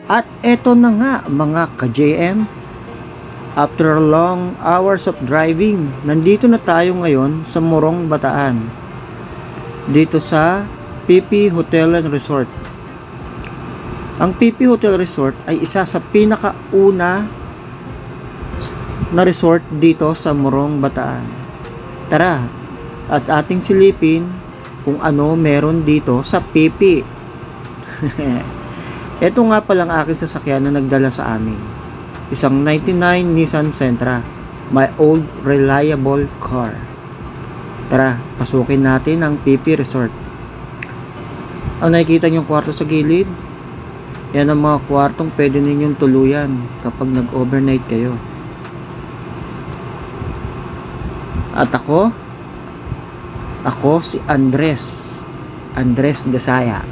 At eto na nga mga ka-JM, after long hours of driving, nandito na tayo ngayon sa Morong, Bataan. Dito sa PP Hotel and Resort. Ang PP Hotel Resort ay isa sa pinakauna na resort dito sa Morong, Bataan. Tara, at ating silipin kung ano meron dito sa PP. Ito nga palang aking sasakyan na nagdala sa amin. Isang 99 Nissan Sentra, my old reliable car. Tara, pasukin natin ang PP Resort. Ang nakikita niyong kwarto sa gilid, yan ang mga kwartong pwede ninyong tuluyan kapag nag-overnight kayo. At ako si Andres Desaya.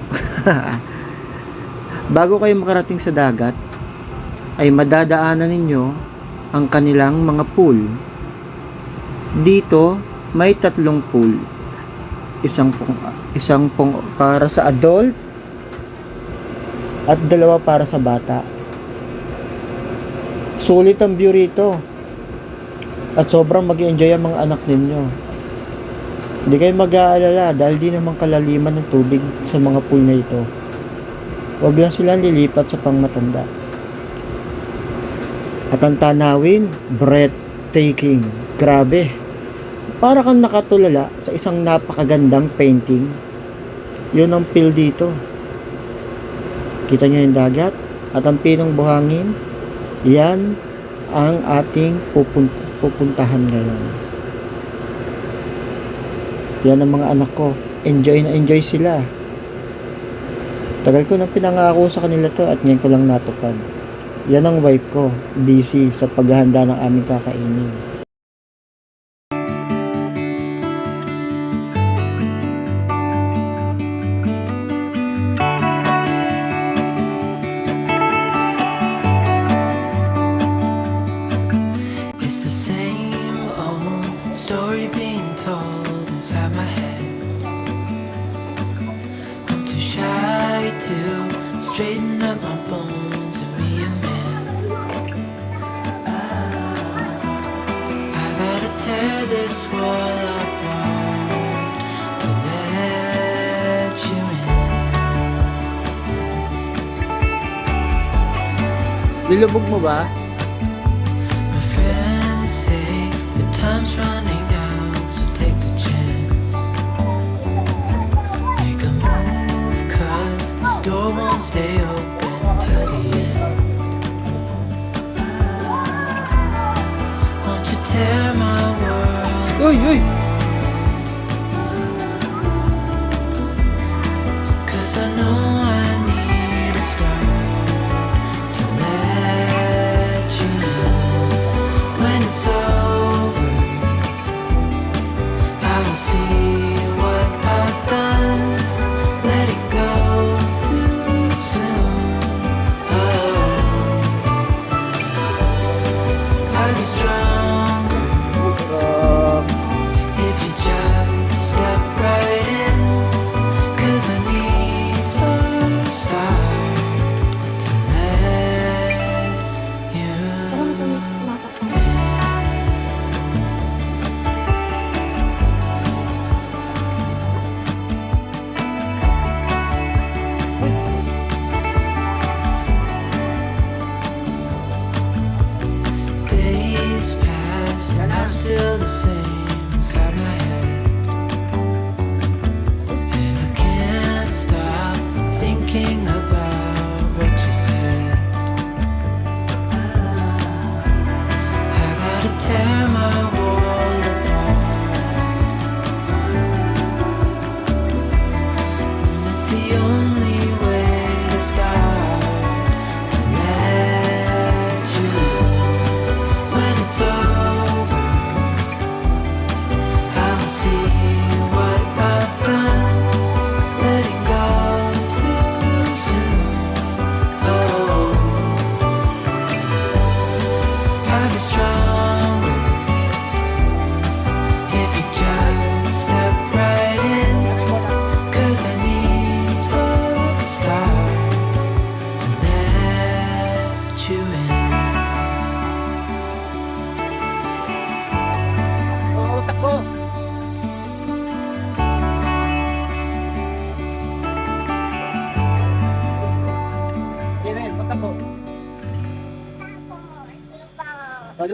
Bago kayo makarating sa dagat, ay madadaanan ninyo ang kanilang mga pool. Dito, may 3 pool. Isang pong para sa adult at 2 para sa bata. Sulit ang view rito. At sobrang mag-enjoy ang mga anak ninyo. Hindi kayo mag-aalala dahil di naman kalaliman ng tubig sa mga pool na ito. Huwag lang silang lilipat sa pangmatanda. At ang tanawin, breathtaking. Grabe. Para kang nakatulala sa isang napakagandang painting. Yun ang feel dito. Kita nyo yung dagat at ang pinong buhangin. Yan ang ating pupuntahan ngayon. Yan ang mga anak ko. Enjoy na enjoy sila. Tagal ko nang pinangako sa kanila to at ngayon ko lang natupad. Yan ang wife ko, busy sa paghahanda ng aming kakainin. It's the same old story being told inside my head. I'm too shy to straighten up my bones and be a man. I gotta tear this wall apart to let you in. Nilubog mo ba? My friends say the time's running out, so take the chance. Make a move, 'cause this door won't stay open till the end. Won't you tear my world? Uy! 'Cause I know I need a start to let you in. When it's over, I will see what I've done. Let it go too soon. Oh, I'll be stronger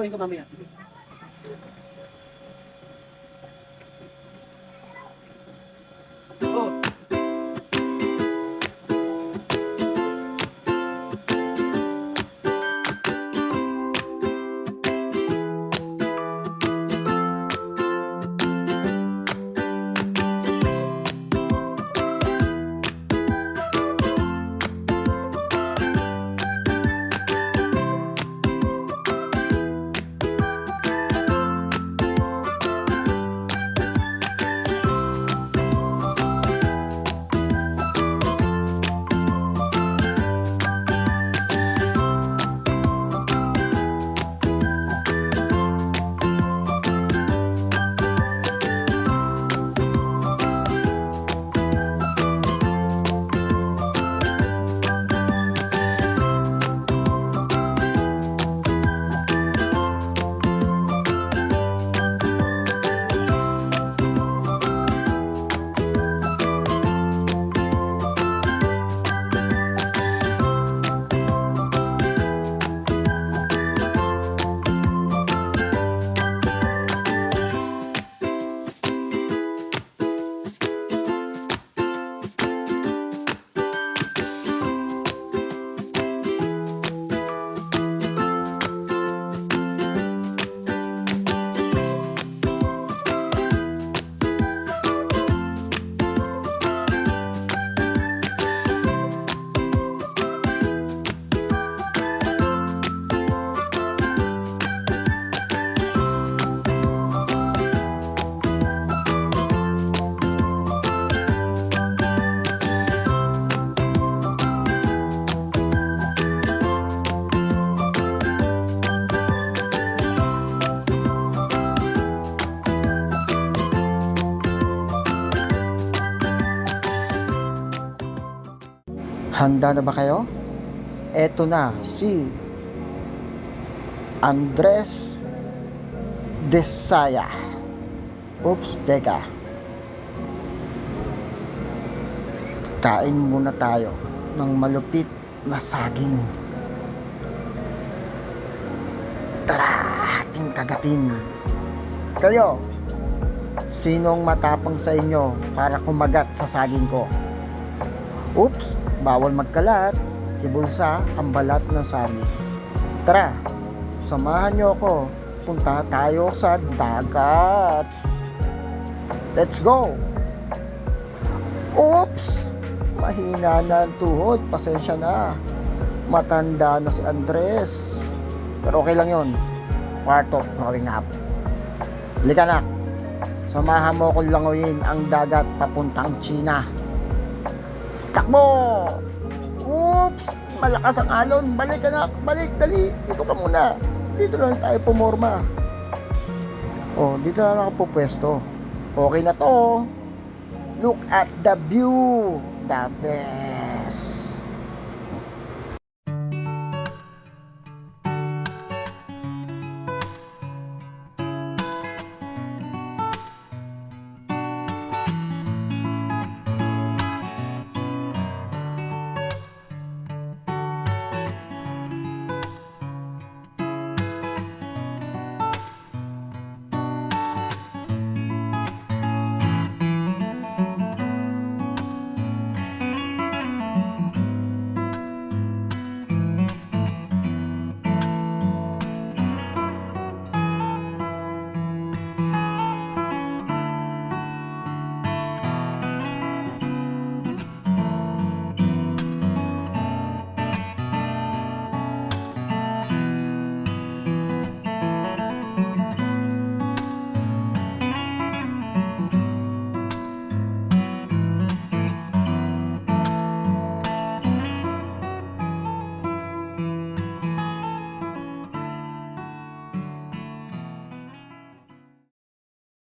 Bibiruin ko mamaya. Oh. Handa na ba kayo? Eto na si Andres Desaya. Oops, teka. Kain muna tayo ng malupit na saging. Tara, ating kagatin. Kayo, sinong matapang sa inyo para kumagat sa saging ko? Oops, bawal magkalat. Ibulsa ang balat ng saging. Tara, samahan nyo ako. Punta tayo sa dagat. Let's go! Oops! Mahina na ang tuhod. Pasensya na. Matanda na si Andres. Pero okay lang yun. Part of growing up. Halika na. Samahan mo akong langoyin ang dagat papuntang China. Takbo! Oops! Malakas ang alon. Balik anak. Balik. Dali. Dito ka muna. Dito na lang tayo pumorma. Oh, dito na lang ako pupwesto. Okay na to. Look at the view. The best.